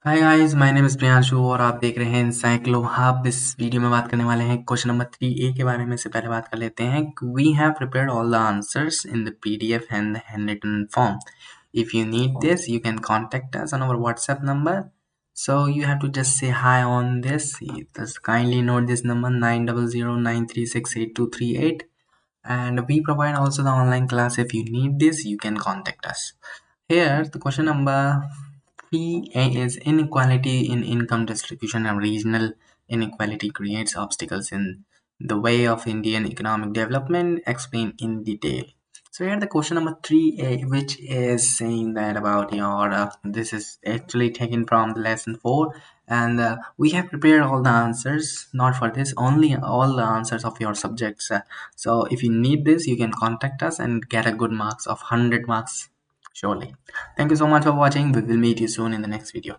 Hi guys, my name is Priyanshu और आप देख रहे हैं इनसाइक्लो हब। इस वीडियो में बात करने वाले हैं क्वेश्चन नंबर 3A के बारे में। से पहले बात कर लेते हैं। We have prepared all the answers in the PDF and handwritten form. If you need this you can contact us on our WhatsApp number, so you have to just say hi on this. Just kindly note this number 9009368238, and we provide also the online class. If you need this you can contact us. Here the question number 3A is inequality in income distribution and regional inequality creates obstacles in the way of Indian economic development. Explain in detail. So here the question number 3A, which is saying that about your this is actually taken from the lesson 4, and we have prepared all the answers, not for this only, all the answers of your subjects. So if you need this you can contact us and get a good marks of 100 marks surely. Thank you so much for watching. We will meet you soon in the next video.